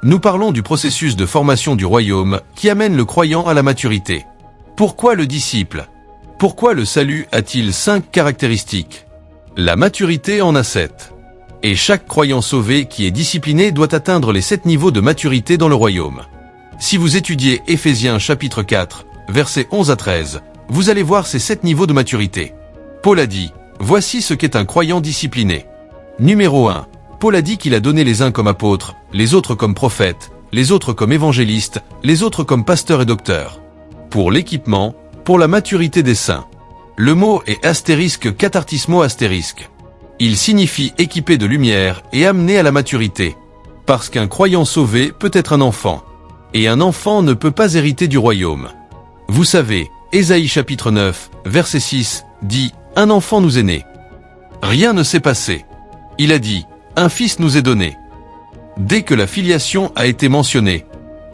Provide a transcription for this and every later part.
Nous parlons du processus de formation du royaume qui amène le croyant à la maturité. Pourquoi le disciple? Pourquoi le salut a-t-il 5 caractéristiques? La maturité en a 7. Et chaque croyant sauvé qui est discipliné doit atteindre les 7 niveaux de maturité dans le royaume. Si vous étudiez Éphésiens chapitre 4, versets 11 à 13, vous allez voir ces 7 niveaux de maturité. Paul a dit, voici ce qu'est un croyant discipliné. Numéro 1. Paul a dit qu'il a donné les uns comme apôtres, les autres comme prophètes, les autres comme évangélistes, les autres comme pasteurs et docteurs. Pour l'équipement, pour la maturité des saints. Le mot est astérisque cathartismo astérisque. Il signifie équipé de lumière et amené à la maturité. Parce qu'un croyant sauvé peut être un enfant. Et un enfant ne peut pas hériter du royaume. Vous savez, Ésaïe chapitre 9, verset 6, dit « Un enfant nous est né. Rien ne s'est passé. Il a dit « Un fils nous est donné. » Dès que la filiation a été mentionnée,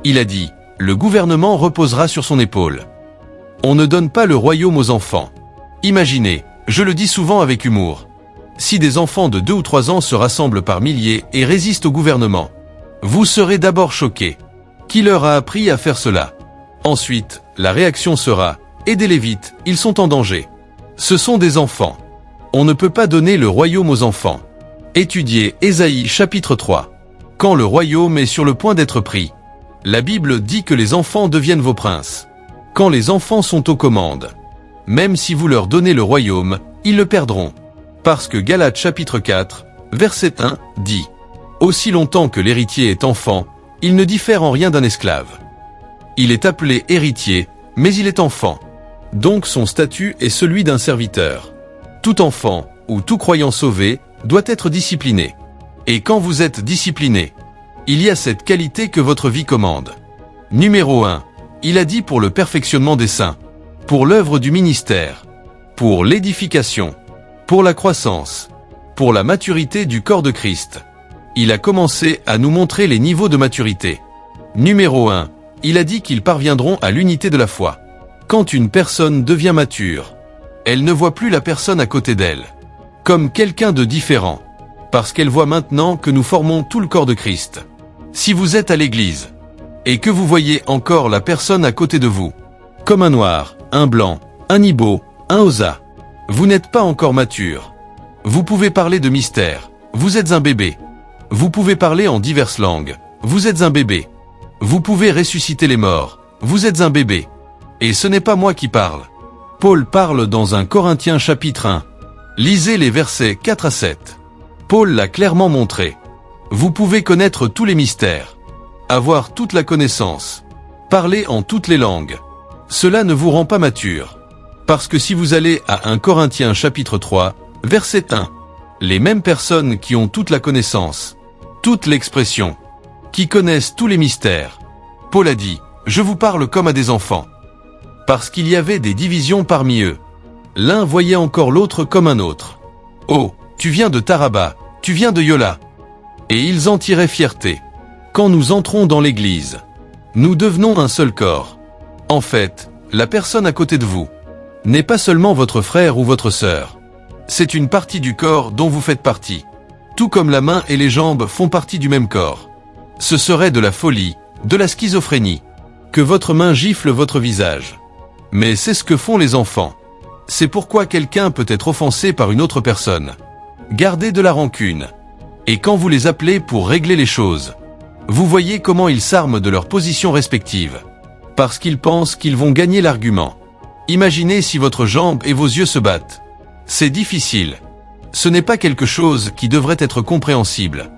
il a dit « Le gouvernement reposera sur son épaule. » On ne donne pas le royaume aux enfants. Imaginez, je le dis souvent avec humour, si des enfants de 2 ou 3 ans se rassemblent par milliers et résistent au gouvernement, vous serez d'abord choqués. Qui leur a appris à faire cela? Ensuite, la réaction sera « Aidez-les vite, ils sont en danger. » Ce sont des enfants. On ne peut pas donner le royaume aux enfants. Étudiez Ésaïe chapitre 3. Quand le royaume est sur le point d'être pris, la Bible dit que les enfants deviennent vos princes. Quand les enfants sont aux commandes, même si vous leur donnez le royaume, ils le perdront. Parce que Galates chapitre 4, verset 1, dit « Aussi longtemps que l'héritier est enfant, il ne diffère en rien d'un esclave. Il est appelé héritier, mais il est enfant. Donc son statut est celui d'un serviteur. Tout enfant, ou tout croyant sauvé, doit être discipliné. Et quand vous êtes discipliné, il y a cette qualité que votre vie commande. Numéro 1. Il a dit pour le perfectionnement des saints, pour l'œuvre du ministère, pour l'édification, pour la croissance, pour la maturité du corps de Christ. Il a commencé à nous montrer les niveaux de maturité. Numéro 1. Il a dit qu'ils parviendront à l'unité de la foi. Quand une personne devient mature, elle ne voit plus la personne à côté d'elle comme quelqu'un de différent, parce qu'elle voit maintenant que nous formons tout le corps de Christ. Si vous êtes à l'église, et que vous voyez encore la personne à côté de vous, comme un noir, un blanc, un ibo, un osa, vous n'êtes pas encore mature. Vous pouvez parler de mystère, vous êtes un bébé. Vous pouvez parler en diverses langues, vous êtes un bébé. Vous pouvez ressusciter les morts, vous êtes un bébé. Et ce n'est pas moi qui parle. Paul parle dans 1 Corinthiens chapitre 1. Lisez les versets 4 à 7. Paul l'a clairement montré. Vous pouvez connaître tous les mystères, avoir toute la connaissance, parler en toutes les langues. Cela ne vous rend pas mature. Parce que si vous allez à 1 Corinthiens chapitre 3, verset 1, les mêmes personnes qui ont toute la connaissance, toute l'expression, qui connaissent tous les mystères, Paul a dit, je vous parle comme à des enfants. Parce qu'il y avait des divisions parmi eux. L'un voyait encore l'autre comme un autre. Oh, tu viens de Taraba, tu viens de Yola. Et ils en tiraient fierté. Quand nous entrons dans l'église, nous devenons un seul corps. En fait, la personne à côté de vous n'est pas seulement votre frère ou votre sœur. C'est une partie du corps dont vous faites partie. Tout comme la main et les jambes font partie du même corps. Ce serait de la folie, de la schizophrénie, que votre main gifle votre visage. Mais c'est ce que font les enfants. C'est pourquoi quelqu'un peut être offensé par une autre personne. Gardez de la rancune. Et quand vous les appelez pour régler les choses, vous voyez comment ils s'arment de leurs positions respectives. Parce qu'ils pensent qu'ils vont gagner l'argument. Imaginez si votre jambe et vos yeux se battent. C'est difficile. Ce n'est pas quelque chose qui devrait être compréhensible.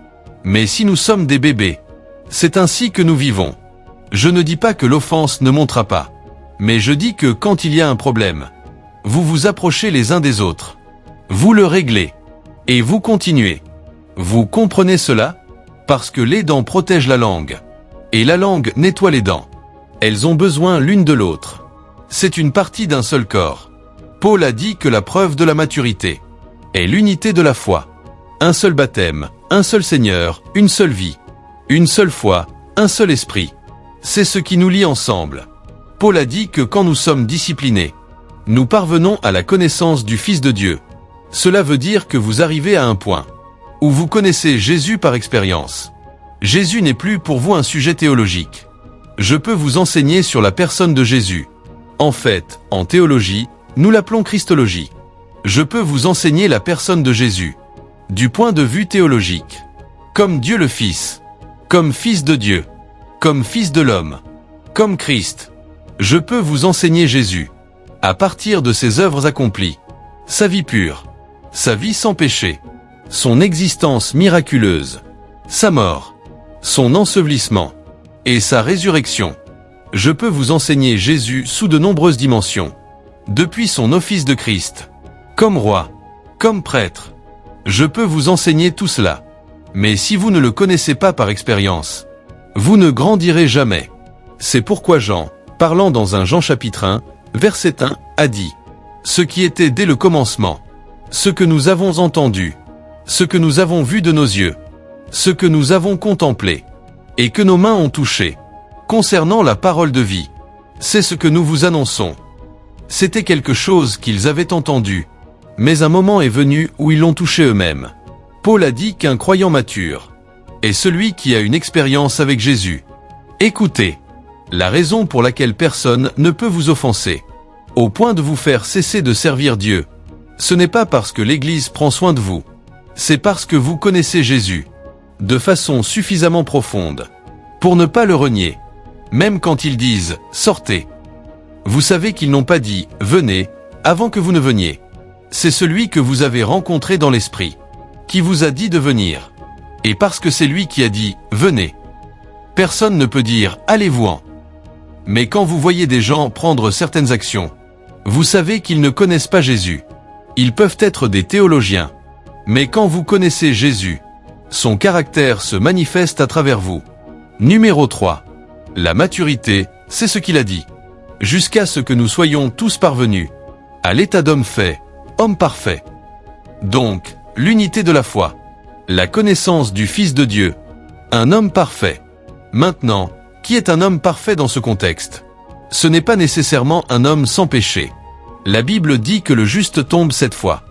Mais si nous sommes des bébés, c'est ainsi que nous vivons. Je ne dis pas que l'offense ne montera pas. Mais je dis que quand il y a un problème, vous vous approchez les uns des autres. Vous le réglez. Et vous continuez. Vous comprenez cela? Parce que les dents protègent la langue. Et la langue nettoie les dents. Elles ont besoin l'une de l'autre. C'est une partie d'un seul corps. Paul a dit que la preuve de la maturité est l'unité de la foi. Un seul baptême, un seul Seigneur, une seule vie. Une seule foi, un seul esprit. C'est ce qui nous lie ensemble. Paul a dit que quand nous sommes disciplinés, nous parvenons à la connaissance du Fils de Dieu. Cela veut dire que vous arrivez à un point où vous connaissez Jésus par expérience. Jésus n'est plus pour vous un sujet théologique. Je peux vous enseigner sur la personne de Jésus. En fait, en théologie, nous l'appelons Christologie. Je peux vous enseigner la personne de Jésus, du point de vue théologique. Comme Dieu le Fils, comme Fils de Dieu, comme Fils de l'homme, comme Christ. Je peux vous enseigner Jésus, à partir de ses œuvres accomplies, sa vie pure, sa vie sans péché, son existence miraculeuse, sa mort, son ensevelissement et sa résurrection. Je peux vous enseigner Jésus sous de nombreuses dimensions, depuis son office de Christ, comme roi, comme prêtre. Je peux vous enseigner tout cela. Mais si vous ne le connaissez pas par expérience, vous ne grandirez jamais. C'est pourquoi Jean, parlant dans 1 Jean chapitre 1, verset 1, a dit « Ce qui était dès le commencement, ce que nous avons entendu, ce que nous avons vu de nos yeux, ce que nous avons contemplé, et que nos mains ont touché, concernant la parole de vie, c'est ce que nous vous annonçons. » C'était quelque chose qu'ils avaient entendu, mais un moment est venu où ils l'ont touché eux-mêmes. Paul a dit qu'un croyant mature est celui qui a une expérience avec Jésus. Écoutez, la raison pour laquelle personne ne peut vous offenser, au point de vous faire cesser de servir Dieu, ce n'est pas parce que l'Église prend soin de vous, c'est parce que vous connaissez Jésus, de façon suffisamment profonde, pour ne pas le renier, même quand ils disent « sortez ». Vous savez qu'ils n'ont pas dit « venez » avant que vous ne veniez. C'est celui que vous avez rencontré dans l'esprit, qui vous a dit de venir. Et parce que c'est lui qui a dit « venez », personne ne peut dire « allez-vous-en ». Mais quand vous voyez des gens prendre certaines actions, vous savez qu'ils ne connaissent pas Jésus. Ils peuvent être des théologiens. Mais quand vous connaissez Jésus, son caractère se manifeste à travers vous. Numéro 3. La maturité, c'est ce qu'il a dit. Jusqu'à ce que nous soyons tous parvenus à l'état d'homme fait, homme parfait. Donc, l'unité de la foi, la connaissance du Fils de Dieu, un homme parfait. Maintenant, qui est un homme parfait dans ce contexte? Ce n'est pas nécessairement un homme sans péché. La Bible dit que le juste tombe 7 fois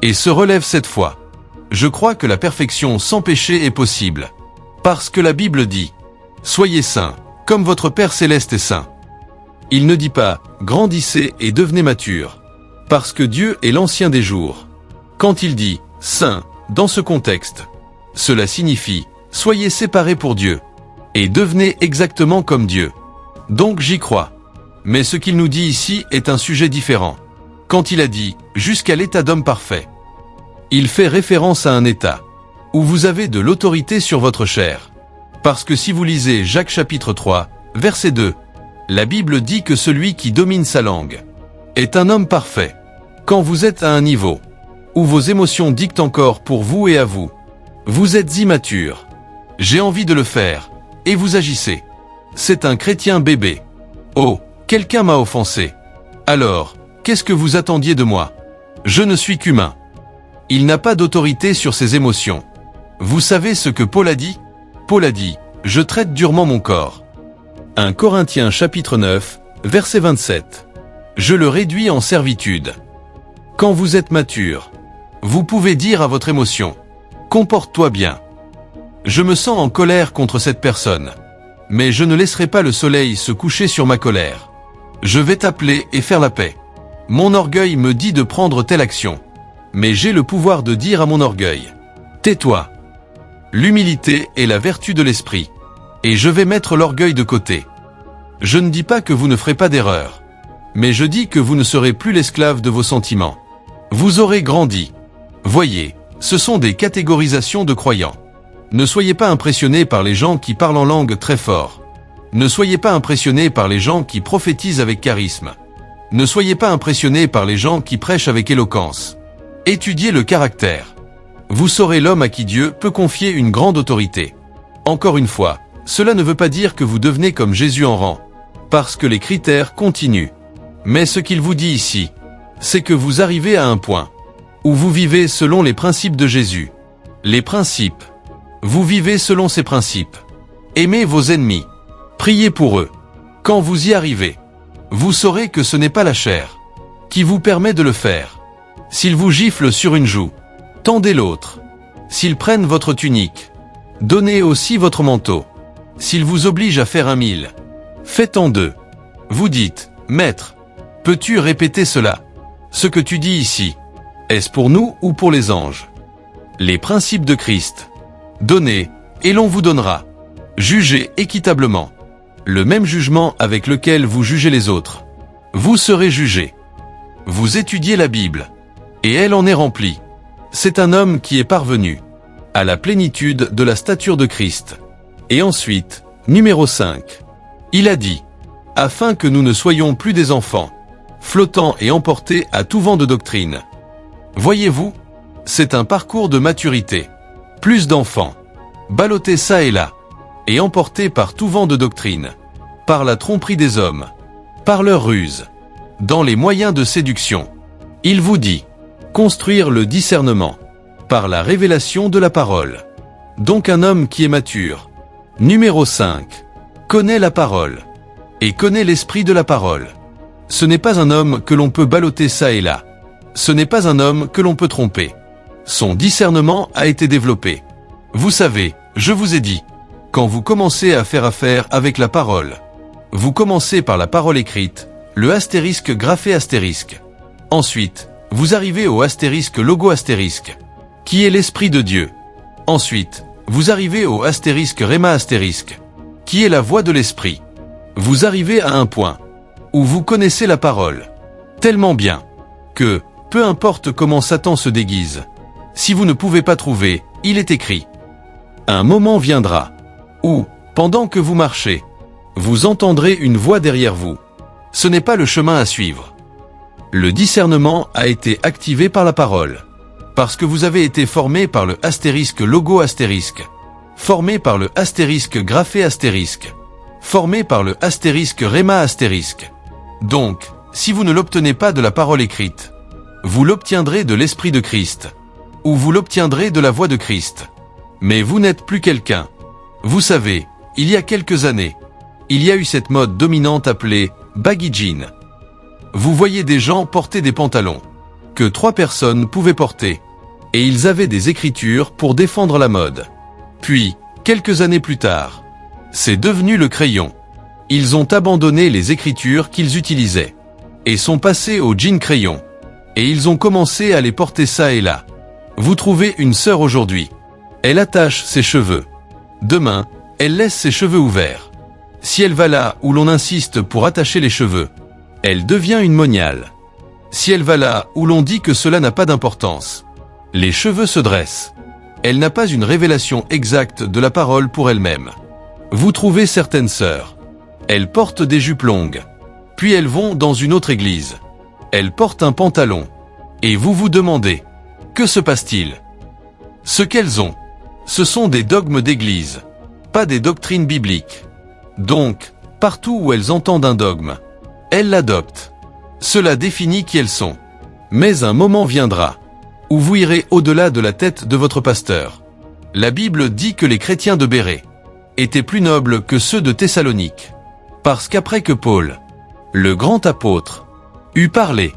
et se relève 7 fois. Je crois que la perfection sans péché est possible. Parce que la Bible dit « Soyez saints, comme votre Père céleste est saint ». Il ne dit pas « Grandissez et devenez matures », parce que Dieu est l'ancien des jours. Quand il dit « saint » dans ce contexte, cela signifie « Soyez séparés pour Dieu » et devenez exactement comme Dieu. Donc j'y crois. Mais ce qu'il nous dit ici est un sujet différent. Quand il a dit « jusqu'à l'état d'homme parfait », il fait référence à un état où vous avez de l'autorité sur votre chair. Parce que si vous lisez Jacques chapitre 3, verset 2, la Bible dit que celui qui domine sa langue est un homme parfait. Quand vous êtes à un niveau où vos émotions dictent encore pour vous et à vous, vous êtes immature. J'ai envie de le faire, et vous agissez. C'est un chrétien bébé. Oh, quelqu'un m'a offensé. Alors, qu'est-ce que vous attendiez de moi? Je ne suis qu'humain. Il n'a pas d'autorité sur ses émotions. Vous savez ce que Paul a dit? Paul a dit « Je traite durement mon corps ». 1 Corinthiens chapitre 9, verset 27. Je le réduis en servitude. Quand vous êtes mature, vous pouvez dire à votre émotion « Comporte-toi bien ». Je me sens en colère contre cette personne, mais je ne laisserai pas le soleil se coucher sur ma colère. Je vais t'appeler et faire la paix. Mon orgueil me dit de prendre telle action, mais j'ai le pouvoir de dire à mon orgueil « Tais-toi ». L'humilité est la vertu de l'esprit, et je vais mettre l'orgueil de côté. Je ne dis pas que vous ne ferez pas d'erreur, mais je dis que vous ne serez plus l'esclave de vos sentiments. Vous aurez grandi. Voyez, ce sont des catégorisations de croyants. Ne soyez pas impressionnés par les gens qui parlent en langue très fort. Ne soyez pas impressionnés par les gens qui prophétisent avec charisme. Ne soyez pas impressionnés par les gens qui prêchent avec éloquence. Étudiez le caractère. Vous saurez l'homme à qui Dieu peut confier une grande autorité. Encore une fois, cela ne veut pas dire que vous devenez comme Jésus en rang, parce que les critères continuent. Mais ce qu'il vous dit ici, c'est que vous arrivez à un point où vous vivez selon les principes de Jésus. Les principes. Vous vivez selon ces principes. Aimez vos ennemis. Priez pour eux. Quand vous y arrivez, vous saurez que ce n'est pas la chair qui vous permet de le faire. S'ils vous giflent sur une joue, tendez l'autre. S'ils prennent votre tunique, Donnez aussi votre manteau. S'il vous oblige à faire 1000, faites en 2. Vous dites, Maître, peux-tu répéter cela? Ce que tu dis ici, est-ce pour nous ou pour les anges? Les principes de Christ. Donnez, et l'on vous donnera. Jugez équitablement. Le même jugement avec lequel vous jugez les autres. Vous serez jugés. Vous étudiez la Bible. Et elle en est remplie. C'est un homme qui est parvenu à la plénitude de la stature de Christ. Et ensuite, numéro 5. Il a dit, afin que nous ne soyons plus des enfants, flottant et emportés à tout vent de doctrine. Voyez-vous, c'est un parcours de maturité. Plus d'enfants, ballottés ça et là, et emportés par tout vent de doctrine, par la tromperie des hommes, par leur ruse, dans les moyens de séduction. Il vous dit, construire le discernement, par la révélation de la parole. Donc un homme qui est mature. Numéro 5. Connaît la parole. Et connaît l'esprit de la parole. Ce n'est pas un homme que l'on peut balloter ça et là. Ce n'est pas un homme que l'on peut tromper. Son discernement a été développé. Vous savez, je vous ai dit, quand vous commencez à faire affaire avec la parole, vous commencez par la parole écrite, le astérisque graphé astérisque. Ensuite, vous arrivez au astérisque logo astérisque, qui est l'Esprit de Dieu. Ensuite, vous arrivez au astérisque réma astérisque, qui est la voix de l'Esprit. Vous arrivez à un point où vous connaissez la parole tellement bien que, peu importe comment Satan se déguise, si vous ne pouvez pas trouver, il est écrit. Un moment viendra où, pendant que vous marchez, vous entendrez une voix derrière vous. Ce n'est pas le chemin à suivre. Le discernement a été activé par la parole. Parce que vous avez été formé par le astérisque logo astérisque, formé par le astérisque graphé astérisque, formé par le astérisque réma astérisque. Donc, si vous ne l'obtenez pas de la parole écrite, vous l'obtiendrez de l'Esprit de Christ, ou vous l'obtiendrez de la voix de Christ. Mais vous n'êtes plus quelqu'un. Vous savez, il y a quelques années, il y a eu cette mode dominante appelée baggy jean. Vous voyez des gens porter des pantalons que 3 personnes pouvaient porter. Et ils avaient des écritures pour défendre la mode. Puis, quelques années plus tard, c'est devenu le crayon. Ils ont abandonné les écritures qu'ils utilisaient et sont passés au jean crayon. Et ils ont commencé à les porter ça et là. Vous trouvez une sœur aujourd'hui. Elle attache ses cheveux. Demain, elle laisse ses cheveux ouverts. Si elle va là où l'on insiste pour attacher les cheveux, elle devient une moniale. Si elle va là où l'on dit que cela n'a pas d'importance, les cheveux se dressent. Elle n'a pas une révélation exacte de la parole pour elle-même. Vous trouvez certaines sœurs. Elles portent des jupes longues. Puis elles vont dans une autre église. Elles portent un pantalon. Et vous vous demandez, que se passe-t-il? Ce qu'elles ont, ce sont des dogmes d'église, pas des doctrines bibliques. Donc, partout où elles entendent un dogme, elles l'adoptent. Cela définit qui elles sont. Mais un moment viendra où vous irez au-delà de la tête de votre pasteur. La Bible dit que les chrétiens de Bérée étaient plus nobles que ceux de Thessalonique. Parce qu'après que Paul, le grand apôtre, eut parlé,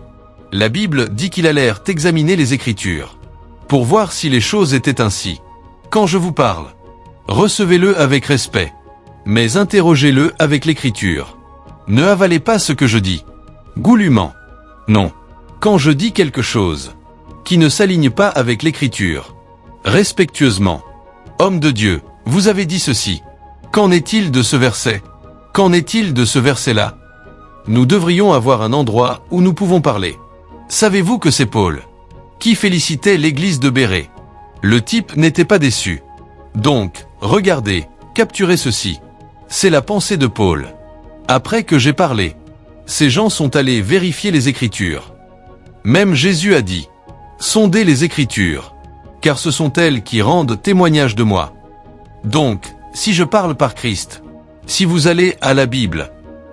la Bible dit qu'il allèrent examiner les Écritures pour voir si les choses étaient ainsi. Quand je vous parle, recevez-le avec respect, mais interrogez-le avec l'Écriture. Ne avalez pas ce que je dis goulûment. Non. Quand je dis quelque chose qui ne s'aligne pas avec l'Écriture, respectueusement, homme de Dieu, vous avez dit ceci. Qu'en est-il de ce verset? Qu'en est-il de ce verset-là? Nous devrions avoir un endroit où nous pouvons parler. Savez-vous que c'est Paul qui félicitait l'église de Bérée? Le type n'était pas déçu. Donc, regardez, capturez ceci. C'est la pensée de Paul. Après que j'ai parlé, ces gens sont allés vérifier les Écritures. Même Jésus a dit, sondez les Écritures, car ce sont elles qui rendent témoignage de moi. Donc, si je parle par Christ, si vous allez à la Bible,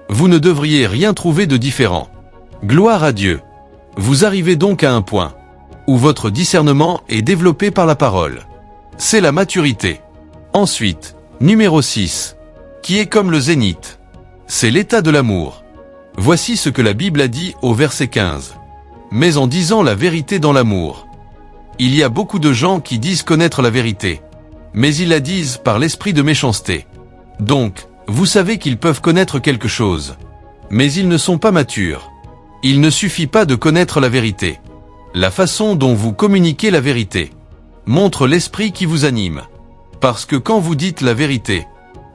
vous ne devriez rien trouver de différent. Gloire à Dieu. Vous arrivez donc à un point où votre discernement est développé par la parole. C'est la maturité. Ensuite, numéro 6, qui est comme le zénith. C'est l'état de l'amour. Voici ce que la Bible a dit au verset 15. Mais en disant la vérité dans l'amour. Il y a beaucoup de gens qui disent connaître la vérité, mais ils la disent par l'esprit de méchanceté. Donc, vous savez qu'ils peuvent connaître quelque chose. Mais ils ne sont pas matures. Il ne suffit pas de connaître la vérité. La façon dont vous communiquez la vérité montre l'esprit qui vous anime. Parce que quand vous dites la vérité,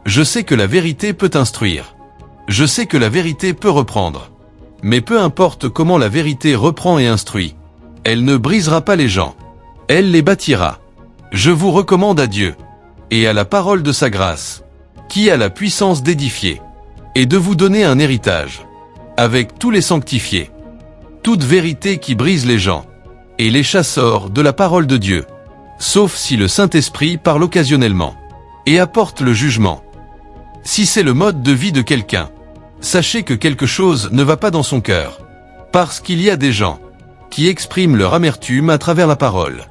je sais que la vérité peut instruire. Je sais que la vérité peut reprendre. Mais peu importe comment la vérité reprend et instruit, elle ne brisera pas les gens. Elle les bâtira. Je vous recommande à Dieu et à la parole de sa grâce, qui a la puissance d'édifier, et de vous donner un héritage, avec tous les sanctifiés. Toute vérité qui brise les gens, et les chasse hors de la parole de Dieu, sauf si le Saint-Esprit parle occasionnellement, et apporte le jugement. Si c'est le mode de vie de quelqu'un, sachez que quelque chose ne va pas dans son cœur, parce qu'il y a des gens qui expriment leur amertume à travers la parole.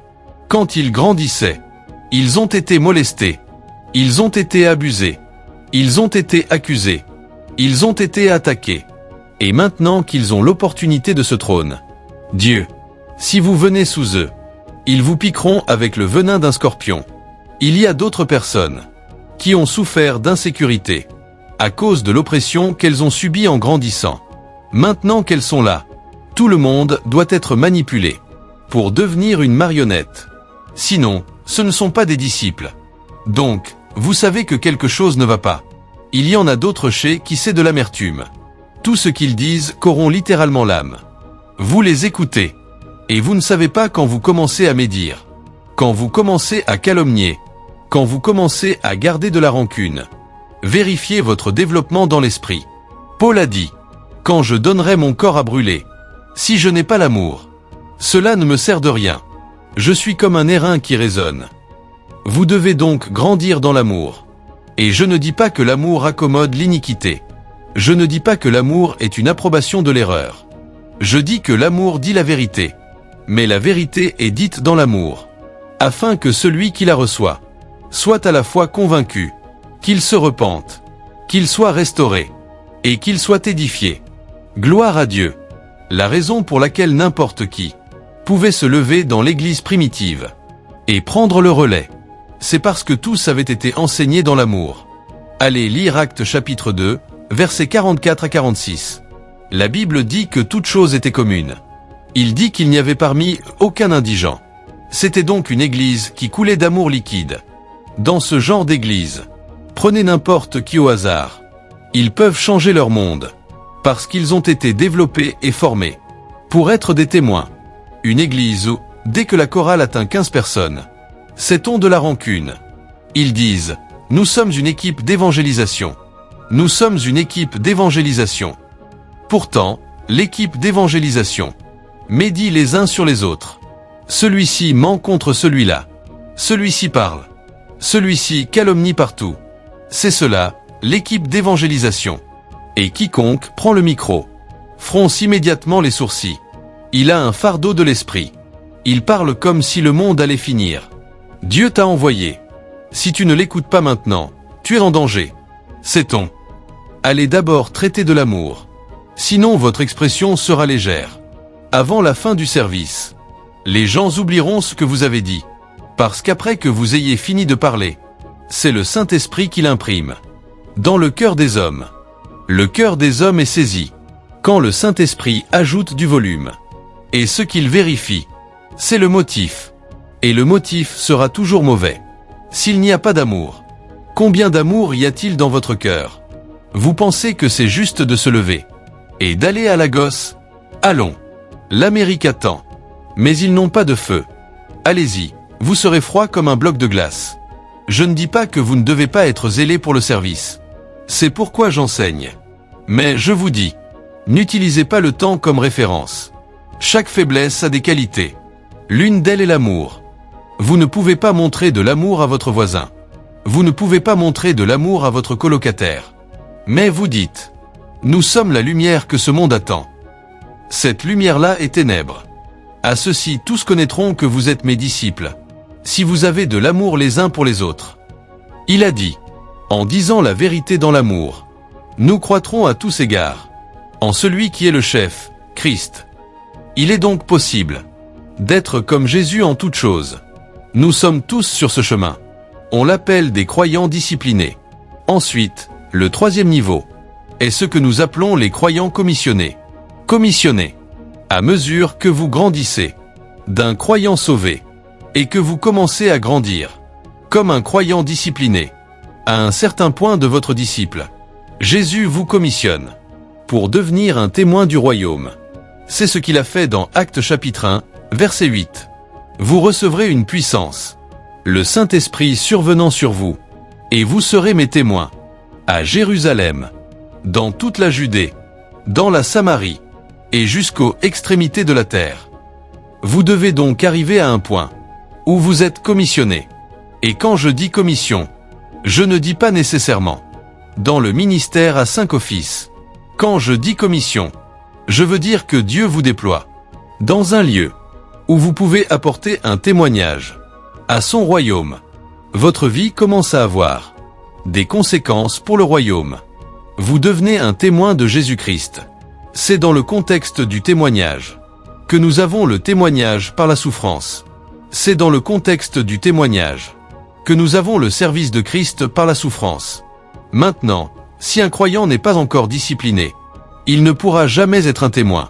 Quand ils grandissaient, ils ont été molestés, ils ont été abusés, ils ont été accusés, ils ont été attaqués. Et maintenant qu'ils ont l'opportunité de ce trône, Dieu, si vous venez sous eux, ils vous piqueront avec le venin d'un scorpion. Il y a d'autres personnes qui ont souffert d'insécurité à cause de l'oppression qu'elles ont subie en grandissant. Maintenant qu'elles sont là, tout le monde doit être manipulé pour devenir une marionnette. Sinon, ce ne sont pas des disciples. Donc, vous savez que quelque chose ne va pas. Il y en a d'autres chez qui c'est de l'amertume. Tout ce qu'ils disent corrompt littéralement l'âme. Vous les écoutez, et vous ne savez pas quand vous commencez à médire, quand vous commencez à calomnier, quand vous commencez à garder de la rancune. Vérifiez votre développement dans l'esprit. Paul a dit, « Quand je donnerai mon corps à brûler, si je n'ai pas l'amour, cela ne me sert de rien. Je suis comme un airain qui résonne. » Vous devez donc grandir dans l'amour. Et je ne dis pas que l'amour accommode l'iniquité. Je ne dis pas que l'amour est une approbation de l'erreur. Je dis que l'amour dit la vérité. Mais la vérité est dite dans l'amour, afin que celui qui la reçoit soit à la fois convaincu, qu'il se repente, qu'il soit restauré, et qu'il soit édifié. Gloire à Dieu. La raison pour laquelle n'importe qui pouvait se lever dans l'Église primitive et prendre le relais, c'est parce que tous avaient été enseignés dans l'amour. Allez lire Actes chapitre 2, versets 44 à 46. La Bible dit que toute chose était commune. Il dit qu'il n'y avait parmi aucun indigent. C'était donc une église qui coulait d'amour liquide. Dans ce genre d'église, prenez n'importe qui au hasard. Ils peuvent changer leur monde, parce qu'ils ont été développés et formés pour être des témoins. Une église où, dès que la chorale atteint 15 personnes, sait-on de la rancune. Ils disent, nous sommes une équipe d'évangélisation. Nous sommes une équipe d'évangélisation. Pourtant, l'équipe d'évangélisation médit les uns sur les autres. Celui-ci ment contre celui-là. Celui-ci parle. Celui-ci calomnie partout. C'est cela, l'équipe d'évangélisation. Et quiconque prend le micro fronce immédiatement les sourcils. Il a un fardeau de l'esprit. Il parle comme si le monde allait finir. Dieu t'a envoyé. Si tu ne l'écoutes pas maintenant, tu es en danger. Sait-on? Allez d'abord traiter de l'amour. Sinon votre expression sera légère. Avant la fin du service, les gens oublieront ce que vous avez dit. Parce qu'après que vous ayez fini de parler, c'est le Saint-Esprit qui l'imprime dans le cœur des hommes. Le cœur des hommes est saisi quand le Saint-Esprit ajoute du volume. Et ce qu'il vérifie, c'est le motif. Et le motif sera toujours mauvais. S'il n'y a pas d'amour, combien d'amour y a-t-il dans votre cœur? Vous pensez que c'est juste de se lever et d'aller à la gosse? Allons. L'Amérique attend. Mais ils n'ont pas de feu. Allez-y, vous serez froid comme un bloc de glace. Je ne dis pas que vous ne devez pas être zélé pour le service. C'est pourquoi j'enseigne. Mais je vous dis, n'utilisez pas le temps comme référence. Chaque faiblesse a des qualités. L'une d'elles est l'amour. Vous ne pouvez pas montrer de l'amour à votre voisin. Vous ne pouvez pas montrer de l'amour à votre colocataire. Mais vous dites, nous sommes la lumière que ce monde attend. Cette lumière-là est ténèbres. À ceux-ci tous connaîtront que vous êtes mes disciples, si vous avez de l'amour les uns pour les autres. Il a dit, en disant la vérité dans l'amour, nous croîtrons à tous égards, en celui qui est le chef, Christ. Il est donc possible d'être comme Jésus en toutes choses. Nous sommes tous sur ce chemin. On l'appelle des croyants disciplinés. Ensuite, le troisième niveau est ce que nous appelons les croyants commissionnés. Commissionnés. À mesure que vous grandissez d'un croyant sauvé et que vous commencez à grandir comme un croyant discipliné à un certain point de votre disciple, Jésus vous commissionne pour devenir un témoin du royaume. C'est ce qu'il a fait dans Actes chapitre 1, verset 8. Vous recevrez une puissance, le Saint-Esprit survenant sur vous, et vous serez mes témoins à Jérusalem, dans toute la Judée, dans la Samarie, et jusqu'aux extrémités de la terre. Vous devez donc arriver à un point où vous êtes commissionné. Et quand je dis commission, je ne dis pas nécessairement dans le ministère à 5 offices. Quand je dis commission, je veux dire que Dieu vous déploie dans un lieu où vous pouvez apporter un témoignage à son royaume. Votre vie commence à avoir des conséquences pour le royaume. Vous devenez un témoin de Jésus-Christ. C'est dans le contexte du témoignage que nous avons le témoignage par la souffrance. C'est dans le contexte du témoignage que nous avons le service de Christ par la souffrance. Maintenant, si un croyant n'est pas encore discipliné, il ne pourra jamais être un témoin.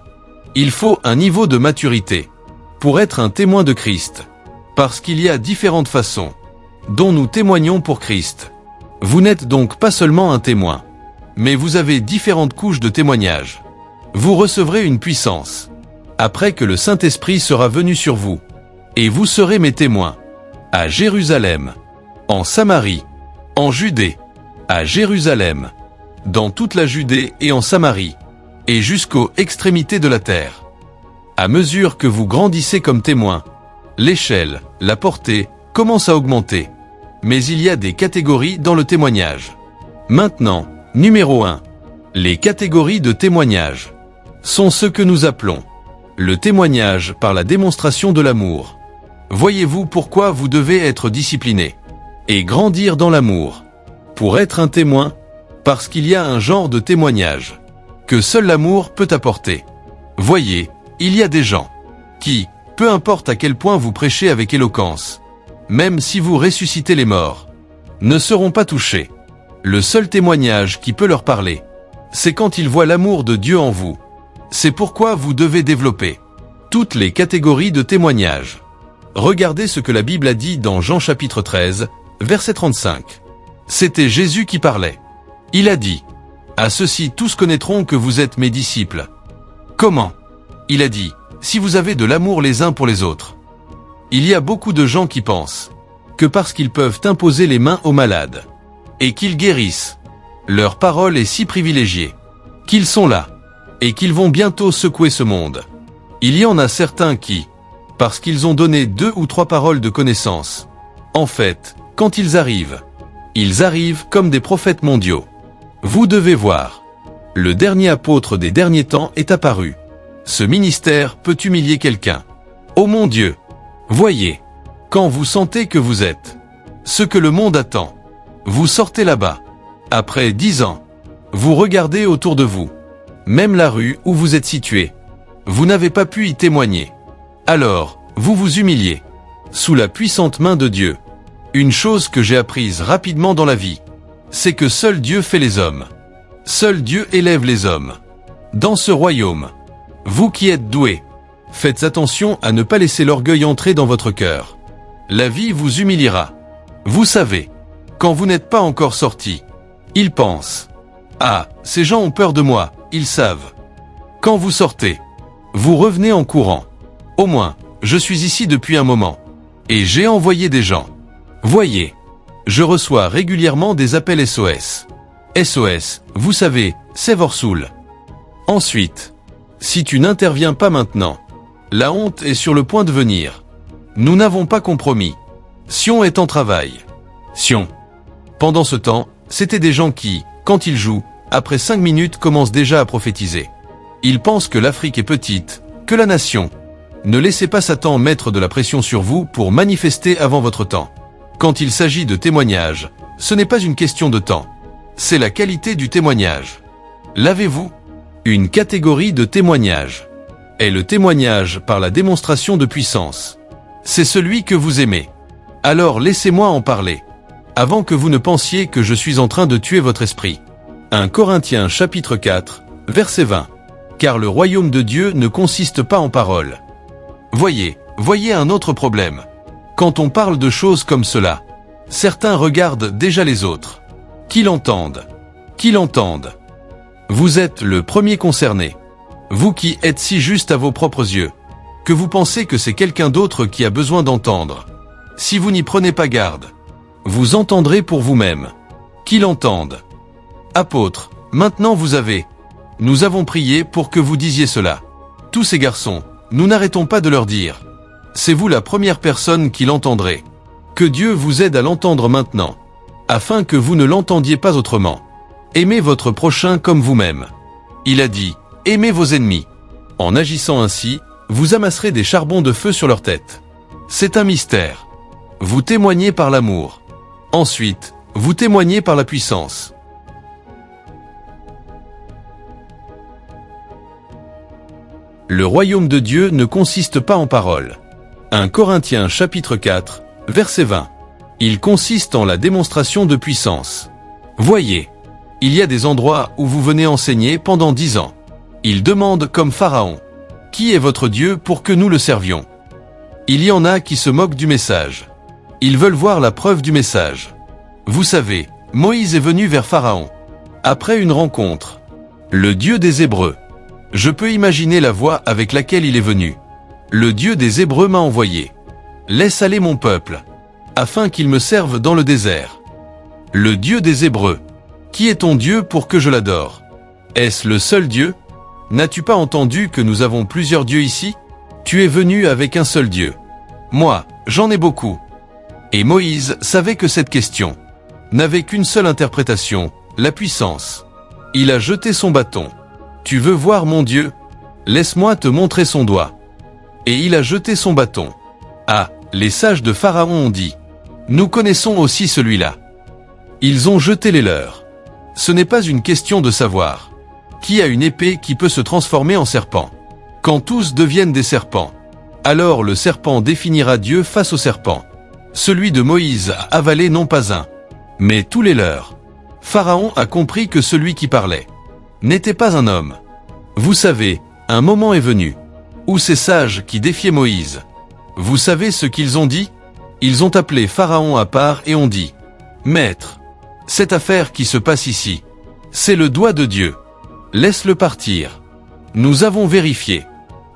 Il faut un niveau de maturité pour être un témoin de Christ, parce qu'il y a différentes façons dont nous témoignons pour Christ. Vous n'êtes donc pas seulement un témoin, mais vous avez différentes couches de témoignage. Vous recevrez une puissance après que le Saint-Esprit sera venu sur vous, et vous serez mes témoins à Jérusalem, en Samarie, en Judée, à Jérusalem, dans toute la Judée et en Samarie, et jusqu'aux extrémités de la terre. À mesure que vous grandissez comme témoin, l'échelle, la portée, commence à augmenter. Mais il y a des catégories dans le témoignage. Maintenant, numéro 1. Les catégories de témoignage sont ce que nous appelons le témoignage par la démonstration de l'amour. Voyez-vous pourquoi vous devez être discipliné et grandir dans l'amour pour être un témoin? Parce qu'il y a un genre de témoignage que seul l'amour peut apporter. Voyez, il y a des gens qui, peu importe à quel point vous prêchez avec éloquence, même si vous ressuscitez les morts, ne seront pas touchés. Le seul témoignage qui peut leur parler, c'est quand ils voient l'amour de Dieu en vous. C'est pourquoi vous devez développer toutes les catégories de témoignages. Regardez ce que la Bible a dit dans Jean chapitre 13, verset 35. C'était Jésus qui parlait. Il a dit, « À ceux-ci tous connaîtront que vous êtes mes disciples. » Comment? Il a dit, « Si vous avez de l'amour les uns pour les autres. » Il y a beaucoup de gens qui pensent que parce qu'ils peuvent imposer les mains aux malades et qu'ils guérissent, leur parole est si privilégiée qu'ils sont là et qu'ils vont bientôt secouer ce monde. Il y en a certains qui, parce qu'ils ont donné 2 ou 3 paroles de connaissance, en fait, quand ils arrivent comme des prophètes mondiaux. Vous devez voir. Le dernier apôtre des derniers temps est apparu. Ce ministère peut humilier quelqu'un. Oh mon Dieu! Voyez, quand vous sentez que vous êtes ce que le monde attend, vous sortez là-bas. Après 10 ans, vous regardez autour de vous. Même la rue où vous êtes situé, vous n'avez pas pu y témoigner. Alors, vous vous humiliez sous la puissante main de Dieu. Une chose que j'ai apprise rapidement dans la vie, c'est que seul Dieu fait les hommes. Seul Dieu élève les hommes. Dans ce royaume, vous qui êtes doués, faites attention à ne pas laisser l'orgueil entrer dans votre cœur. La vie vous humiliera. Vous savez, quand vous n'êtes pas encore sorti, ils pensent « Ah, ces gens ont peur de moi, ils savent. » Quand vous sortez, vous revenez en courant. Au moins, je suis ici depuis un moment. Et j'ai envoyé des gens. Voyez, je reçois régulièrement des appels SOS. SOS, vous savez, Save Our Soul. Ensuite, si tu n'interviens pas maintenant, la honte est sur le point de venir. Nous n'avons pas compromis. Sion est en travail. Sion. Pendant ce temps, c'était des gens qui, quand ils jouent, après 5 minutes commencent déjà à prophétiser. Ils pensent que l'Afrique est petite, que la nation. Ne laissez pas Satan mettre de la pression sur vous pour manifester avant votre temps. Quand il s'agit de témoignage, ce n'est pas une question de temps. C'est la qualité du témoignage. L'avez-vous? Une catégorie de témoignage est le témoignage par la démonstration de puissance. C'est celui que vous aimez. Alors laissez-moi en parler. avant que vous ne pensiez que je suis en train de tuer votre esprit. 1 Corinthiens chapitre 4, verset 20. Car le royaume de Dieu ne consiste pas en paroles. Voyez un autre problème. Quand on parle de choses comme cela, certains regardent déjà les autres. Qu'ils l'entendent. Vous êtes le premier concerné. Vous qui êtes si juste à vos propres yeux, que vous pensez que c'est quelqu'un d'autre qui a besoin d'entendre. Si vous n'y prenez pas garde, vous entendrez pour vous-même. Qu'ils l'entendent. Apôtres, maintenant nous avons prié pour que vous disiez cela. Tous ces garçons, nous n'arrêtons pas de leur dire. C'est vous la première personne qui l'entendrez. Que Dieu vous aide à l'entendre maintenant, afin que vous ne l'entendiez pas autrement. Aimez votre prochain comme vous-même. Il a dit, aimez vos ennemis. En agissant ainsi, vous amasserez des charbons de feu sur leur tête. C'est un mystère. Vous témoignez par l'amour. Ensuite, vous témoignez par la puissance. Le royaume de Dieu ne consiste pas en paroles. 1 Corinthiens chapitre 4, verset 20. Il consiste en la démonstration de puissance. Voyez, il y a des endroits où vous venez enseigner pendant 10 ans. Ils demandent comme Pharaon, « Qui est votre Dieu pour que nous le servions ?» Il y en a qui se moquent du message. Ils veulent voir la preuve du message. Vous savez, Moïse est venu vers Pharaon. Après une rencontre, le Dieu des Hébreux. Je peux imaginer la voix avec laquelle il est venu. Le Dieu des Hébreux m'a envoyé. Laisse aller mon peuple, afin qu'il me serve dans le désert. Le Dieu des Hébreux. Qui est ton Dieu pour que je l'adore? Est-ce le seul Dieu? N'as-tu pas entendu que nous avons plusieurs dieux ici? Tu es venu avec un seul Dieu. Moi, j'en ai beaucoup. Et Moïse savait que cette question n'avait qu'une seule interprétation, la puissance. Il a jeté son bâton. Tu veux voir mon Dieu? Laisse-moi te montrer son doigt. Et il a jeté son bâton. Ah, les sages de Pharaon ont dit. Nous connaissons aussi celui-là. Ils ont jeté les leurs. Ce n'est pas une question de savoir. Qui a une épée qui peut se transformer en serpent? Quand tous deviennent des serpents, alors le serpent définira Dieu face au serpent. Celui de Moïse a avalé non pas un, mais tous les leurs. Pharaon a compris que celui qui parlait n'était pas un homme. Vous savez, un moment est venu où ces sages qui défiaient Moïse, vous savez ce qu'ils ont dit? Ils ont appelé Pharaon à part et ont dit, « Maître, cette affaire qui se passe ici, c'est le doigt de Dieu. Laisse-le partir. Nous avons vérifié.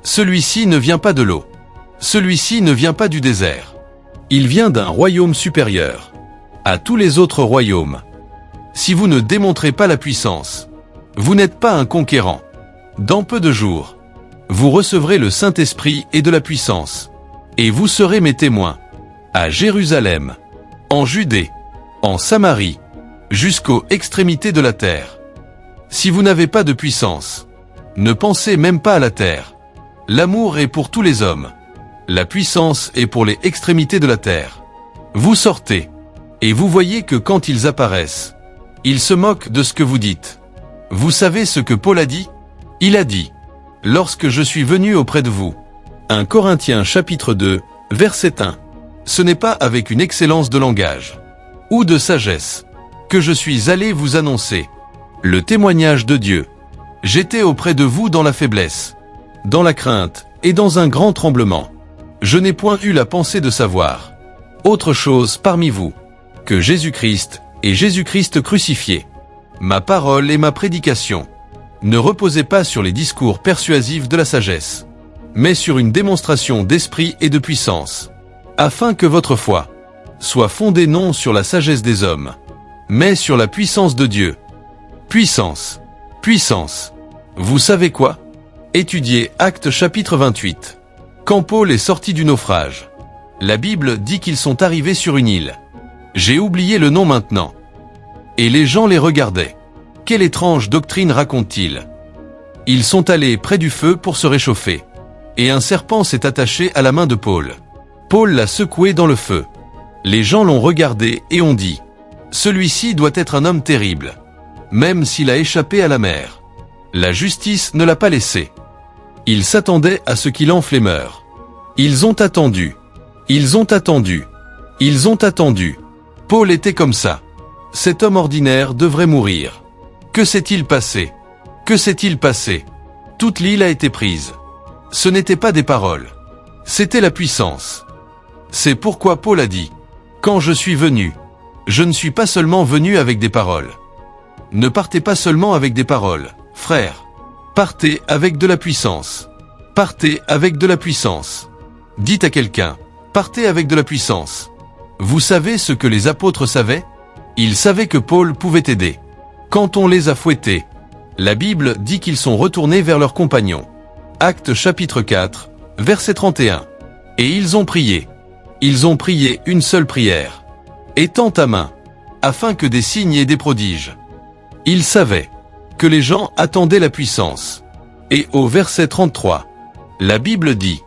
Celui-ci ne vient pas de l'eau. Celui-ci ne vient pas du désert. Il vient d'un royaume supérieur à tous les autres royaumes. Si vous ne démontrez pas la puissance, vous n'êtes pas un conquérant. Dans peu de jours, vous recevrez le Saint-Esprit et de la puissance, et vous serez mes témoins, à Jérusalem, en Judée, en Samarie, jusqu'aux extrémités de la terre. Si vous n'avez pas de puissance, ne pensez même pas à la terre. L'amour est pour tous les hommes. La puissance est pour les extrémités de la terre. Vous sortez, et vous voyez que quand ils apparaissent, ils se moquent de ce que vous dites. Vous savez ce que Paul a dit? Il a dit, « Lorsque je suis venu auprès de vous. » 1 Corinthiens chapitre 2, verset 1. Ce n'est pas avec une excellence de langage ou de sagesse que je suis allé vous annoncer le témoignage de Dieu. J'étais auprès de vous dans la faiblesse, dans la crainte et dans un grand tremblement. Je n'ai point eu la pensée de savoir autre chose parmi vous que Jésus-Christ et Jésus-Christ crucifié. Ma parole et ma prédication ne reposaient pas sur les discours persuasifs de la sagesse, mais sur une démonstration d'esprit et de puissance, afin que votre foi soit fondée non sur la sagesse des hommes, mais sur la puissance de Dieu. Puissance. Puissance. Vous savez quoi? Étudiez Actes chapitre 28. Quand Paul est sorti du naufrage, la Bible dit qu'ils sont arrivés sur une île. J'ai oublié le nom maintenant. Et les gens les regardaient. Quelle étrange doctrine racontent-ils? Ils sont allés près du feu pour se réchauffer. Et un serpent s'est attaché à la main de Paul. Paul l'a secoué dans le feu. Les gens l'ont regardé et ont dit, « Celui-ci doit être un homme terrible, même s'il a échappé à la mer. » La justice ne l'a pas laissé. Ils s'attendaient à ce qu'il enfle et meure. Ils ont attendu. Ils ont attendu. Ils ont attendu. Paul était comme ça. Cet homme ordinaire devrait mourir. Que s'est-il passé? Que s'est-il passé? Toute l'île a été prise. Ce n'était pas des paroles. C'était la puissance. C'est pourquoi Paul a dit, « Quand je suis venu, je ne suis pas seulement venu avec des paroles. » Ne partez pas seulement avec des paroles, frères. Partez avec de la puissance. Partez avec de la puissance. Dites à quelqu'un, partez avec de la puissance. Vous savez ce que les apôtres savaient? Ils savaient que Paul pouvait aider. Quand on les a fouettés, la Bible dit qu'ils sont retournés vers leurs compagnons. Actes chapitre 4, verset 31. Et ils ont prié. Ils ont prié une seule prière. Étends ta main, afin que des signes et des prodiges. Ils savaient que les gens attendaient la puissance. Et au verset 33, la Bible dit,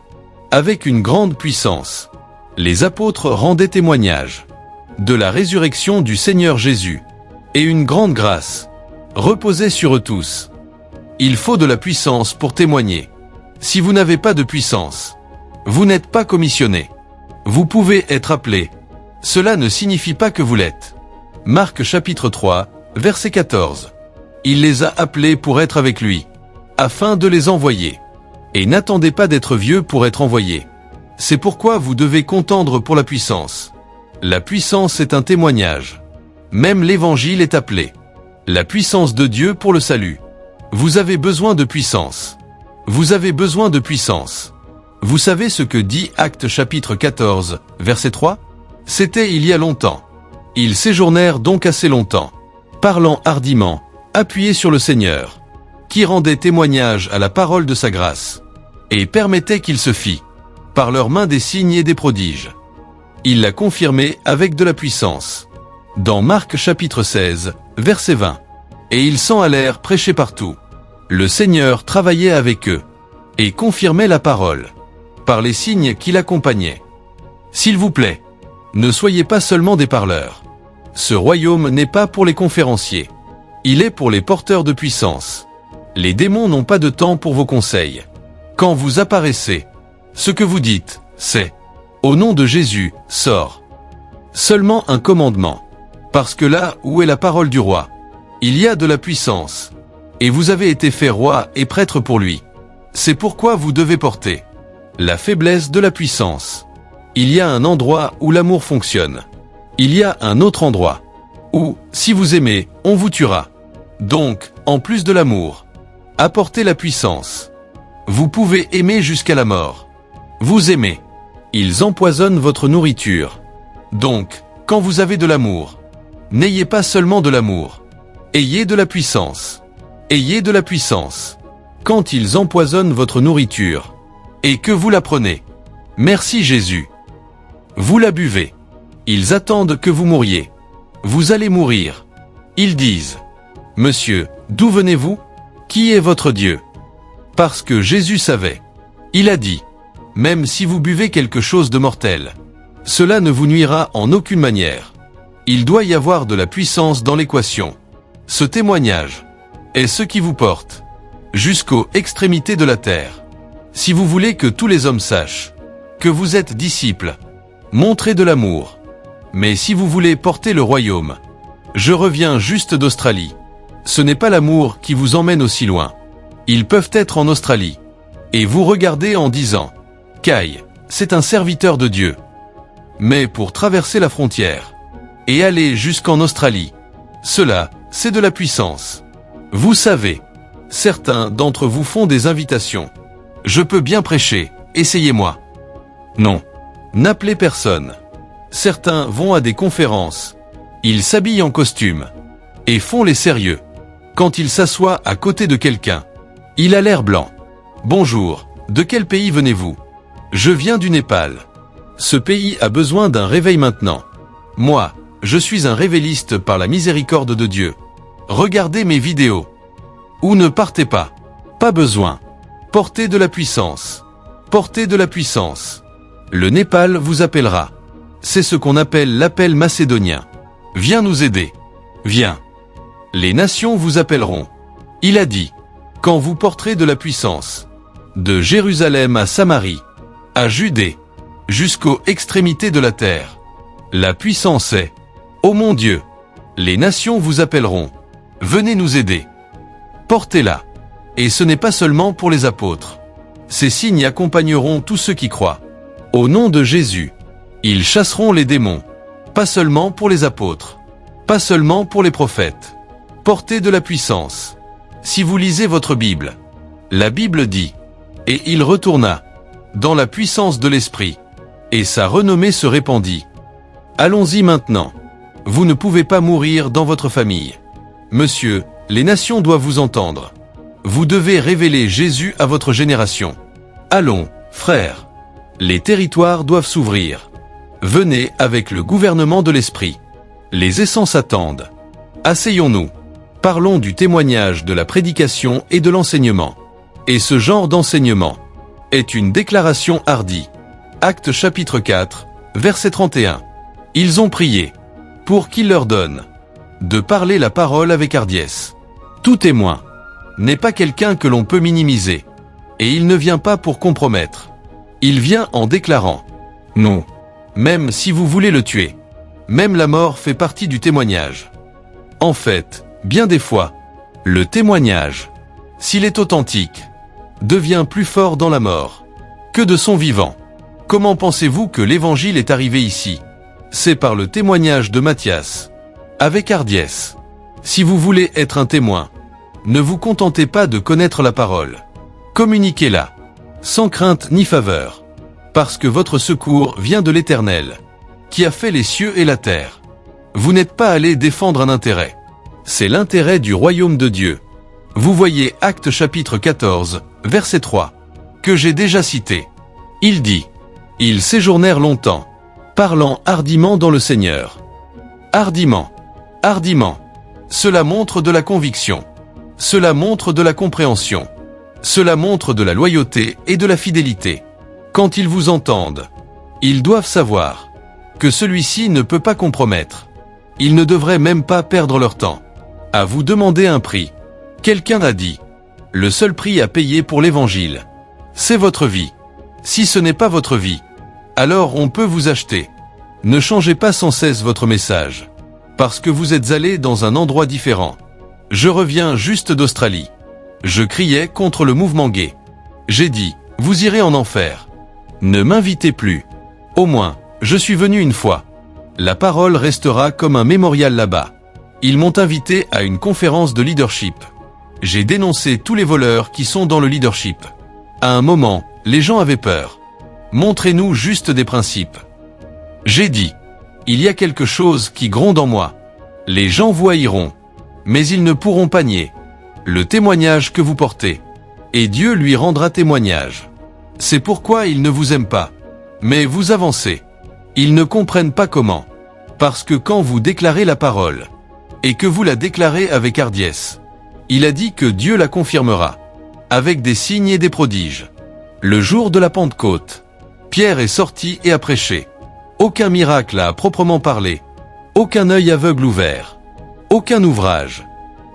avec une grande puissance, les apôtres rendaient témoignage de la résurrection du Seigneur Jésus, et une grande grâce reposait sur eux tous. Il faut de la puissance pour témoigner. Si vous n'avez pas de puissance, vous n'êtes pas commissionné. Vous pouvez être appelé. Cela ne signifie pas que vous l'êtes. Marc chapitre 3, verset 14. Il les a appelés pour être avec lui, afin de les envoyer. Et n'attendez pas d'être vieux pour être envoyé. C'est pourquoi vous devez contendre pour la puissance. La puissance est un témoignage. Même l'Évangile est appelé la puissance de Dieu pour le salut. Vous avez besoin de puissance. Vous avez besoin de puissance. Vous savez ce que dit Actes chapitre 14, verset 3? C'était il y a longtemps. Ils séjournèrent donc assez longtemps, parlant hardiment, appuyés sur le Seigneur, qui rendait témoignage à la parole de sa grâce, et permettait qu'il se fît, par leurs mains des signes et des prodiges. Il l'a confirmé avec de la puissance. Dans Marc chapitre 16, verset 20. Et ils s'en allèrent prêcher partout. Le Seigneur travaillait avec eux, et confirmait la parole, par les signes qui l'accompagnaient. S'il vous plaît, ne soyez pas seulement des parleurs. Ce royaume n'est pas pour les conférenciers. Il est pour les porteurs de puissance. Les démons n'ont pas de temps pour vos conseils. Quand vous apparaissez, ce que vous dites, c'est « Au nom de Jésus, sors ». Seulement un commandement. Parce que là où est la parole du roi, il y a de la puissance. Et vous avez été fait roi et prêtre pour lui. C'est pourquoi vous devez porter la faiblesse de la puissance. Il y a un endroit où l'amour fonctionne. Il y a un autre endroit où, si vous aimez, on vous tuera. Donc, en plus de l'amour, apportez la puissance. Vous pouvez aimer jusqu'à la mort. Vous aimez. Ils empoisonnent votre nourriture. Donc, quand vous avez de l'amour, n'ayez pas seulement de l'amour. Ayez de la puissance. Ayez de la puissance. Quand ils empoisonnent votre nourriture, et que vous la prenez, merci Jésus. Vous la buvez. Ils attendent que vous mouriez. Vous allez mourir. Ils disent, « Monsieur, d'où venez-vous? Qui est votre Dieu ?» Parce que Jésus savait. Il a dit, « Même si vous buvez quelque chose de mortel, cela ne vous nuira en aucune manière. » Il doit y avoir de la puissance dans l'équation. Ce témoignage est ce qui vous porte jusqu'aux extrémités de la terre. Si vous voulez que tous les hommes sachent que vous êtes disciples, montrez de l'amour. Mais si vous voulez porter le royaume, je reviens juste d'Australie. Ce n'est pas l'amour qui vous emmène aussi loin. Ils peuvent être en Australie. Et vous regardez en disant, « Kai, c'est un serviteur de Dieu. » Mais pour traverser la frontière et aller jusqu'en Australie, cela, c'est de la puissance. Vous savez, certains d'entre vous font des invitations. Je peux bien prêcher, essayez-moi. Non. N'appelez personne. Certains vont à des conférences. Ils s'habillent en costume et font les sérieux. Quand ils s'assoient à côté de quelqu'un, il a l'air blanc. Bonjour, de quel pays venez-vous? Je viens du Népal. Ce pays a besoin d'un réveil maintenant. Moi, je suis un révéliste par la miséricorde de Dieu. Regardez mes vidéos. Ou ne partez pas. Pas besoin. Portez de la puissance. Portez de la puissance. Le Népal vous appellera. C'est ce qu'on appelle l'appel macédonien. Viens nous aider. Viens. Les nations vous appelleront. Il a dit, quand vous porterez de la puissance, de Jérusalem à Samarie, à Judée, jusqu'aux extrémités de la terre. La puissance est Ô mon Dieu! Les nations vous appelleront. Venez nous aider. Portez-la. Et ce n'est pas seulement pour les apôtres. Ces signes accompagneront tous ceux qui croient. Au nom de Jésus, ils chasseront les démons. Pas seulement pour les apôtres. Pas seulement pour les prophètes. Portez de la puissance. Si vous lisez votre Bible, la Bible dit « Et il retourna dans la puissance de l'Esprit, et sa renommée se répandit. » Allons-y maintenant. Vous ne pouvez pas mourir dans votre famille. Monsieur, les nations doivent vous entendre. Vous devez révéler Jésus à votre génération. Allons, frères. Les territoires doivent s'ouvrir. Venez avec le gouvernement de l'Esprit. Les essences attendent. Asseyons-nous. Parlons du témoignage de la prédication et de l'enseignement. Et ce genre d'enseignement est une déclaration hardie. Actes chapitre 4, verset 31. Ils ont prié pour qu'il leur donne de parler la parole avec hardiesse. Tout témoin n'est pas quelqu'un que l'on peut minimiser. Et il ne vient pas pour compromettre. Il vient en déclarant « Non ». Même si vous voulez le tuer. Même la mort fait partie du témoignage. En fait, bien des fois, le témoignage, s'il est authentique, devient plus fort dans la mort que de son vivant. Comment pensez-vous que l'évangile est arrivé ici? C'est par le témoignage de Matthias. Avec hardiesse. Si vous voulez être un témoin, ne vous contentez pas de connaître la parole. Communiquez-la, sans crainte ni faveur. Parce que votre secours vient de l'Éternel, qui a fait les cieux et la terre. Vous n'êtes pas allé défendre un intérêt. C'est l'intérêt du royaume de Dieu. Vous voyez Actes chapitre 14, verset 3, que j'ai déjà cité. Il dit « Ils séjournèrent longtemps, parlant hardiment dans le Seigneur. » Hardiment, hardiment. Cela montre de la conviction. Cela montre de la compréhension. Cela montre de la loyauté et de la fidélité. Quand ils vous entendent, ils doivent savoir que celui-ci ne peut pas compromettre. Ils ne devraient même pas perdre leur temps à vous demander un prix. Quelqu'un a dit, le seul prix à payer pour l'évangile, c'est votre vie. Si ce n'est pas votre vie, alors on peut vous acheter. Ne changez pas sans cesse votre message, parce que vous êtes allé dans un endroit différent. Je reviens juste d'Australie. Je criais contre le mouvement gay. J'ai dit, vous irez en enfer. Ne m'invitez plus. Au moins, je suis venu une fois. La parole restera comme un mémorial là-bas. Ils m'ont invité à une conférence de leadership. J'ai dénoncé tous les voleurs qui sont dans le leadership. À un moment, les gens avaient peur. Montrez-nous juste des principes. J'ai dit, il y a quelque chose qui gronde en moi. Les gens vous haïront, mais ils ne pourront pas nier le témoignage que vous portez. Et Dieu lui rendra témoignage. C'est pourquoi ils ne vous aiment pas. Mais vous avancez. Ils ne comprennent pas comment. Parce que quand vous déclarez la parole, et que vous la déclarez avec hardiesse, il a dit que Dieu la confirmera, avec des signes et des prodiges. Le jour de la Pentecôte, Pierre est sorti et a prêché. Aucun miracle à proprement parler. Aucun œil aveugle ouvert. Aucun ouvrage.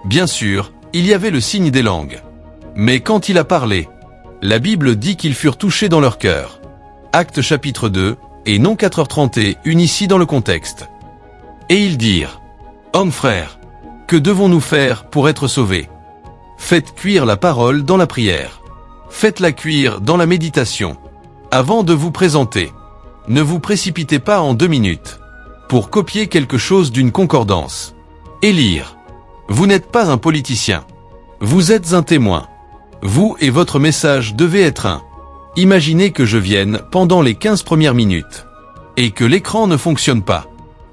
Bien sûr, il y avait le signe des langues. Mais quand il a parlé, la Bible dit qu'ils furent touchés dans leur cœur. Actes chapitre 2, et non 4h31 ici dans le contexte. Et ils dirent, « Hommes frères, que devons-nous faire pour être sauvés? Faites cuire la parole dans la prière. Faites-la cuire dans la méditation. Avant de vous présenter, ne vous précipitez pas en 2 minutes pour copier quelque chose d'une concordance. Et lire. Vous n'êtes pas un politicien. Vous êtes un témoin. Vous et votre message devez être un. Imaginez que je vienne pendant les 15 premières minutes et que l'écran ne fonctionne pas.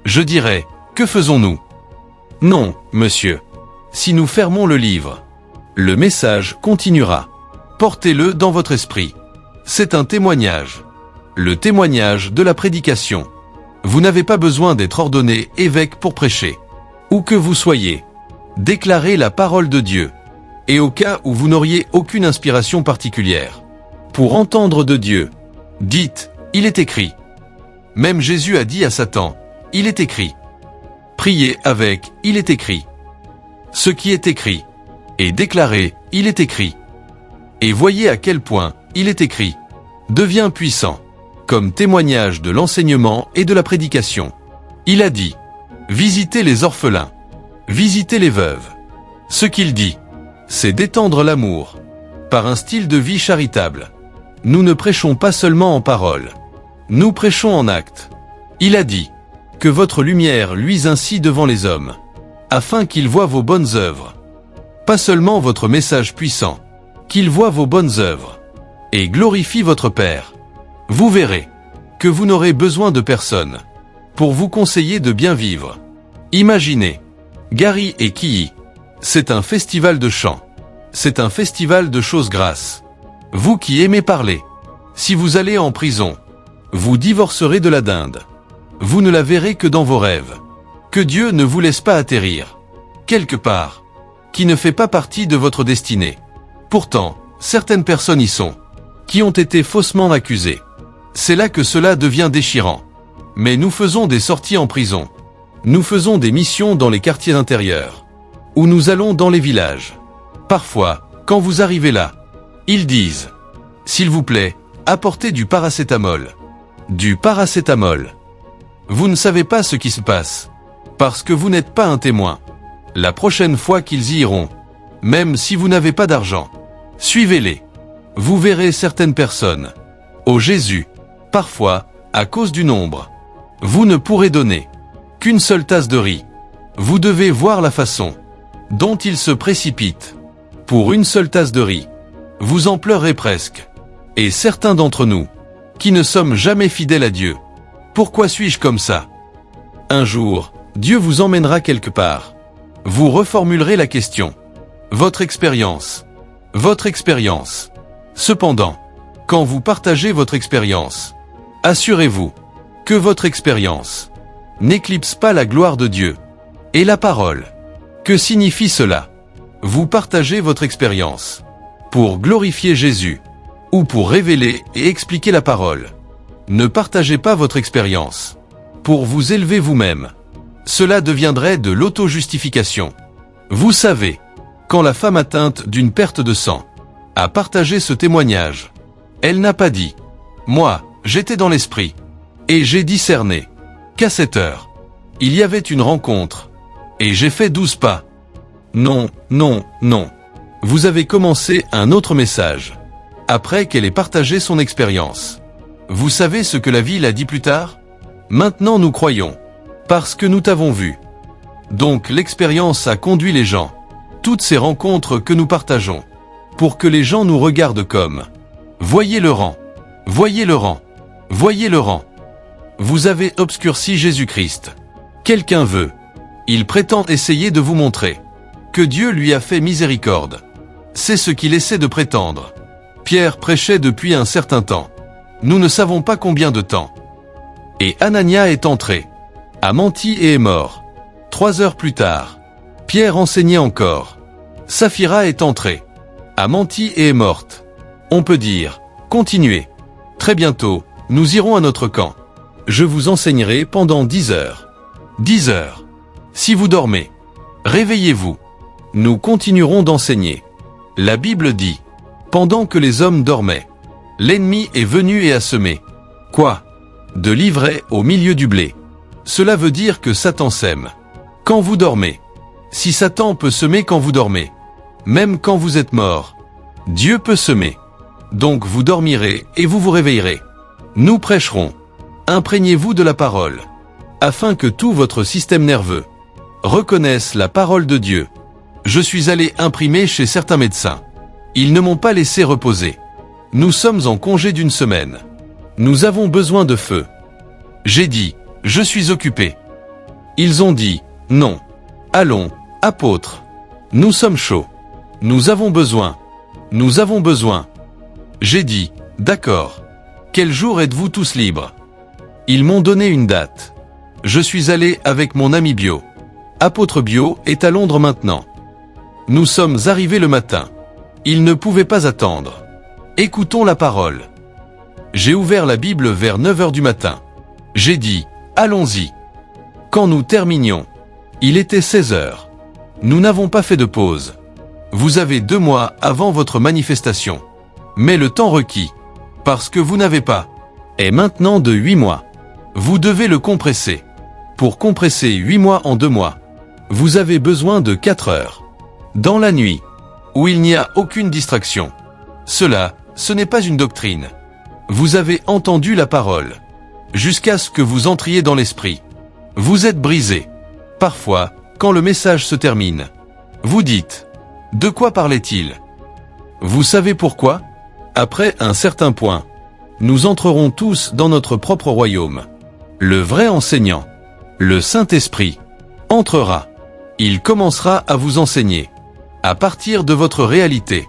Je dirais, que faisons-nous? Non, monsieur. Si nous fermons le livre, le message continuera. Portez-le dans votre esprit. C'est un témoignage. Le témoignage de la prédication. Vous n'avez pas besoin d'être ordonné évêque pour prêcher. Où que vous soyez, déclarez la parole de Dieu. Et au cas où vous n'auriez aucune inspiration particulière, pour entendre de Dieu, dites, il est écrit. Même Jésus a dit à Satan, il est écrit. Priez avec, il est écrit. Ce qui est écrit. Et déclarez, il est écrit. Et voyez à quel point, il est écrit, devient puissant, comme témoignage de l'enseignement et de la prédication. Il a dit, Visitez les orphelins. Visitez les veuves. Ce qu'il dit, c'est d'étendre l'amour par un style de vie charitable. Nous ne prêchons pas seulement en parole. Nous prêchons en actes. Il a dit que votre lumière luise ainsi devant les hommes, afin qu'ils voient vos bonnes œuvres. Pas seulement votre message puissant, qu'ils voient vos bonnes œuvres et glorifient votre Père. Vous verrez que vous n'aurez besoin de personne pour vous conseiller de bien vivre. Imaginez, Gary et Kii, c'est un festival de chant. C'est un festival de choses grasses. Vous qui aimez parler, si vous allez en prison, vous divorcerez de la dinde. Vous ne la verrez que dans vos rêves. Que Dieu ne vous laisse pas atterrir quelque part qui ne fait pas partie de votre destinée. Pourtant, certaines personnes y sont, qui ont été faussement accusées. C'est là que cela devient déchirant. Mais nous faisons des sorties en prison. Nous faisons des missions dans les quartiers intérieurs. Ou nous allons dans les villages. Parfois, quand vous arrivez là, ils disent « S'il vous plaît, apportez du paracétamol. » Du paracétamol. Vous ne savez pas ce qui se passe, parce que vous n'êtes pas un témoin. La prochaine fois qu'ils y iront, même si vous n'avez pas d'argent, suivez-les. Vous verrez certaines personnes. Ô Jésus, parfois, à cause du nombre, vous ne pourrez donner qu'une seule tasse de riz. Vous devez voir la façon dont ils se précipitent. Pour une seule tasse de riz, vous en pleurez presque. Et certains d'entre nous, qui ne sommes jamais fidèles à Dieu, pourquoi suis-je comme ça? Un jour, Dieu vous emmènera quelque part. Vous reformulerez la question. Votre expérience. Votre expérience. Cependant, quand vous partagez votre expérience, assurez-vous que votre expérience n'éclipse pas la gloire de Dieu et la parole. Que signifie cela? Vous partagez votre expérience pour glorifier Jésus ou pour révéler et expliquer la parole. Ne partagez pas votre expérience pour vous élever vous-même. Cela deviendrait de l'auto-justification. Vous savez, quand la femme atteinte d'une perte de sang a partagé ce témoignage, elle n'a pas dit « Moi, j'étais dans l'esprit, et j'ai discerné qu'à cette heure, il y avait une rencontre, et j'ai fait 12 pas. » Non, non, non. Vous avez commencé un autre message, après qu'elle ait partagé son expérience. Vous savez ce que la ville a dit plus tard? Maintenant nous croyons, parce que nous t'avons vu. Donc l'expérience a conduit les gens, toutes ces rencontres que nous partageons, pour que les gens nous regardent comme « Voyez le rang, voyez le rang, voyez le rang. » Vous avez obscurci Jésus-Christ. Quelqu'un veut. Il prétend essayer de vous montrer que Dieu lui a fait miséricorde. C'est ce qu'il essaie de prétendre. Pierre prêchait depuis un certain temps. Nous ne savons pas combien de temps. Et Anania est entré, a menti et est mort. 3 heures plus tard, Pierre enseignait encore. Saphira est entrée, a menti et est morte. On peut dire, continuez. Très bientôt, nous irons à notre camp. Je vous enseignerai pendant 10 heures. 10 heures. Si vous dormez, réveillez-vous. Nous continuerons d'enseigner. La Bible dit, pendant que les hommes dormaient, l'ennemi est venu et a semé. Quoi? De l'ivraie au milieu du blé. Cela veut dire que Satan sème quand vous dormez. Si Satan peut semer quand vous dormez, même quand vous êtes mort, Dieu peut semer. Donc vous dormirez et vous vous réveillerez. Nous prêcherons. Imprégnez-vous de la parole, afin que tout votre système nerveux reconnaisse la parole de Dieu. Je suis allé imprimer chez certains médecins. Ils ne m'ont pas laissé reposer. Nous sommes en congé d'1 semaine. Nous avons besoin de feu. J'ai dit, je suis occupé. Ils ont dit, non. Allons, apôtres. Nous sommes chauds. Nous avons besoin. Nous avons besoin. J'ai dit, d'accord. Quel jour êtes-vous tous libres? Ils m'ont donné une date. Je suis allé avec mon ami Bio. Apôtre Bio est à Londres maintenant. Nous sommes arrivés le matin. Il ne pouvait pas attendre. Écoutons la parole. J'ai ouvert la Bible vers 9 heures du matin. J'ai dit, allons-y. Quand nous terminions, il était 16 heures. Nous n'avons pas fait de pause. Vous avez 2 mois avant votre manifestation. Mais le temps requis, parce que vous n'avez pas, est maintenant de 8 mois. Vous devez le compresser. Pour compresser 8 mois en 2 mois, vous avez besoin de 4 heures. Dans la nuit, où il n'y a aucune distraction. Cela, ce n'est pas une doctrine. Vous avez entendu la parole. Jusqu'à ce que vous entriez dans l'esprit. Vous êtes brisé. Parfois, quand le message se termine, vous dites « De quoi parlait-il » Vous savez pourquoi? Après un certain point, nous entrerons tous dans notre propre royaume. Le vrai enseignant, le Saint-Esprit, entrera. Il commencera à vous enseigner. À partir de votre réalité.